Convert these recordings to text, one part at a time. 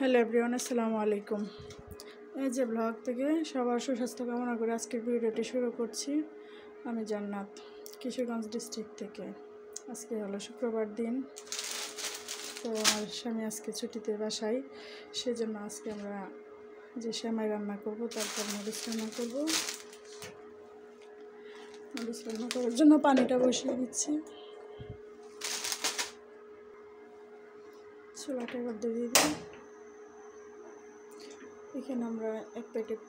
Hello everyone, আসসালামু আলাইকুম। এই যে ব্লগ থেকে সবার সুস্বাস্থ্য কামনা করে আজকের ভিডিওটি শুরু করছি। আমি জান্নাত, কিশোরগঞ্জ ডিস্ট্রিক্ট থেকে। আজকে হলো শুক্রবার দিন, তো আমার স্বামী আজকে ছুটিতে বাসায়, সেজন্য আজকে আমরা যে সেমাই রান্না করব, তারপর নুডলস রান্না করব। নুডলস রান্না করার জন্য পানিটা বসিয়ে দিচ্ছি। চুলাটা এবার দিয়ে দিই। এখানে আমরা এক প্যাকেট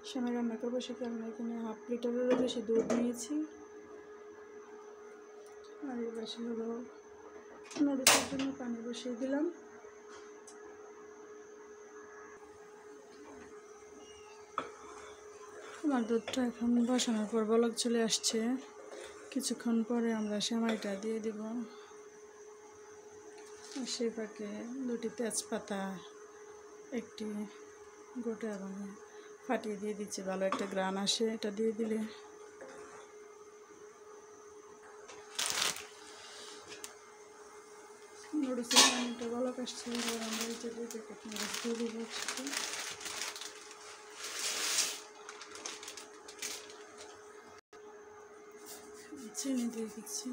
সেমাই রান্না করবো, সেখানে এখানে হাফ লিটারেরও বেশি দুধ নিয়েছি। আর এই পাশে হলো নুডলসের জন্য পানি বসিয়ে দিলাম। আমার দুধটা এখন বসানোর পর বলক চলে আসছে। কিছুক্ষণ পরে আমরা সেমাইটা দিয়ে দিব। সে ফাঁকে দুটি তেজপাতা, একটি গোটা ফাটিয়ে দিয়ে দিচ্ছি, ভালো একটা গ্রান আসে। এটা দিয়ে দিলে নুডলসের পানিটা বলক আসছে। এবার আমরা এই যে দুই প্যাকেট নুডলস দিয়ে দিব একসাথে। চিনি দিয়ে দিচ্ছি।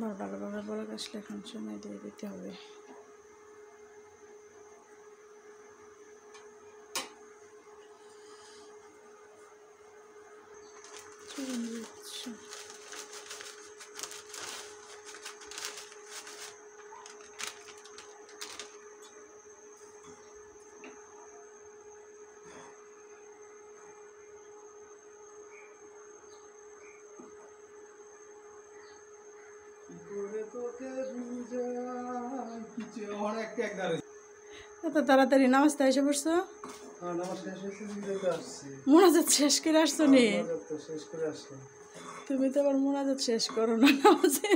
ভালোভাবে বলক আসলে এখন সময় দিয়ে দিতে হবে। এত তাড়াতাড়ি নামাজটা এসে পড়ছো? মোনাজাত শেষ করে আসছো নি? তুমি তো আবার মোনাজাত শেষ করো না নামাজে।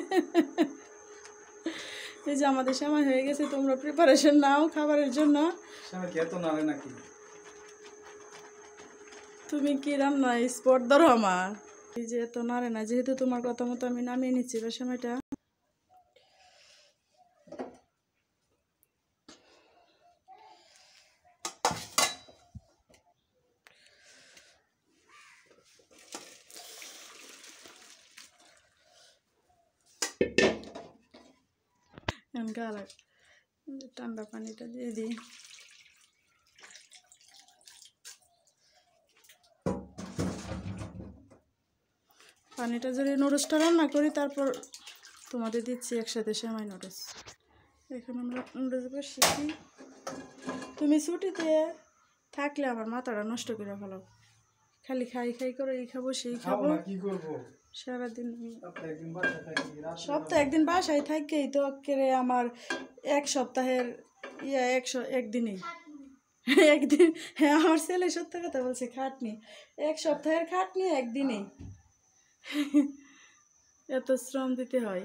এই যে আমাদের সময় হয়ে গেছে, তোমরা প্রিপারেশন নাও খাবারের জন্য। তুমি কি রান্না স্পট ধরো আমার? এই যে এত নাড়ে না, যেহেতু তোমার কথা মতো আমি নামিয়ে নিচ্ছি বা সময়টা। ঠান্ডা পানিটা দিয়ে দিই। পানিটা যদি নুডলসটা রান্না করি, তারপর তোমাদের দিচ্ছি একসাথে সেমাই নুডলস। এখন আমরা নুডলস বসিয়েছি। তুমি ছুটিতে থাকলে আমার মাথাটা নষ্ট করে ফেলো, খালি খাই খাই করে এই খাবো সেই খাবো। সারাদিন সপ্তাহে একদিন বাসায় থাকেই তো কেড়ে আমার এক সপ্তাহের একদিনেই একদিন। হ্যাঁ, আমার ছেলে সত্য কথা বলছে, খাটনি এক সপ্তাহের খাটনি একদিনেই। এত শ্রম দিতে হয়।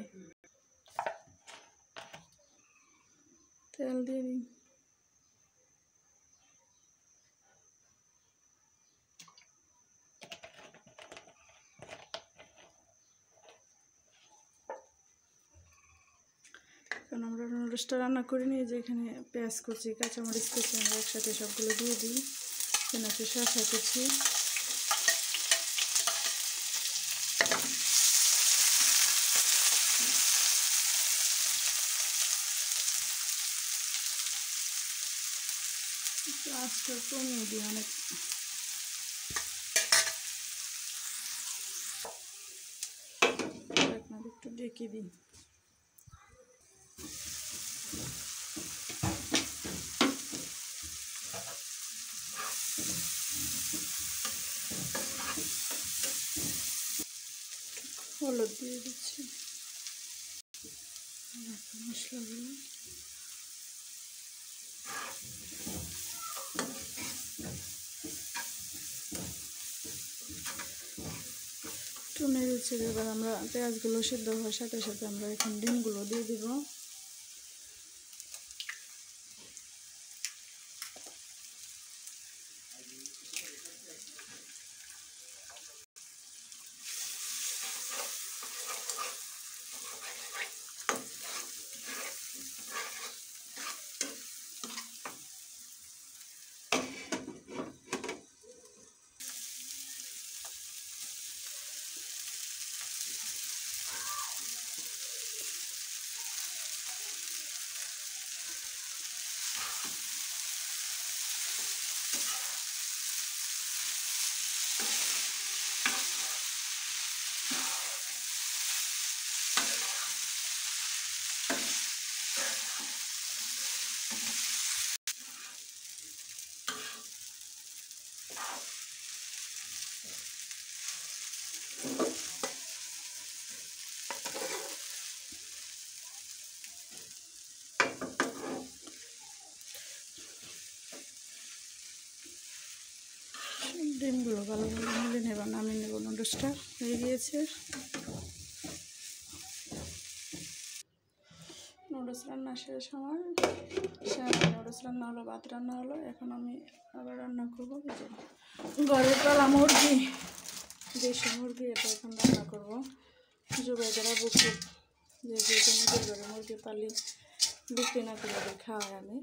তেল দিয়ে দিই। কারণ আমরা নুডলসটা রান্না করে নিয়ে যে এখানে পেঁয়াজ কুচি, কাঁচামরিচ কুচি আমরা একসাথে সবগুলো দিয়ে দিই। এখানে আছে শসা কুচি, আজটা কমিয়ে দিই অনেক। একটু ডেকে দিই। হলুদ দিয়ে দিচ্ছি, মশলাগুলো। একটু নেড়ে ছেড়ে এবার আমরা পেঁয়াজগুলো সিদ্ধ হওয়ার সাথে সাথে আমরা এখন ডিমগুলো দিয়ে দিব। ডিমগুলো ভালো করে মিলে নেব, নামিয়ে নেব। নুডলসটা হয়ে গিয়েছে। নুডলস রান্না শেষ আমার। নুডলস রান্না হলো, ভাত রান্না হলো। এখন আমি আবার রান্না করবো ঘরের পালা মুরগি, দেশি মুরগি। এটা এখন রান্না করবো। জুবাইদারা বুকুর যেহেতু নিজের ঘরে মুরগি পালি, বিক্রি না করে খাওয়াই আমি।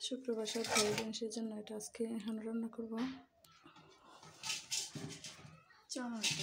শুক্রবার সপ্তাহে দিন, সেই জন্য এটা আজকে এখন রান্না করবো। চানাটা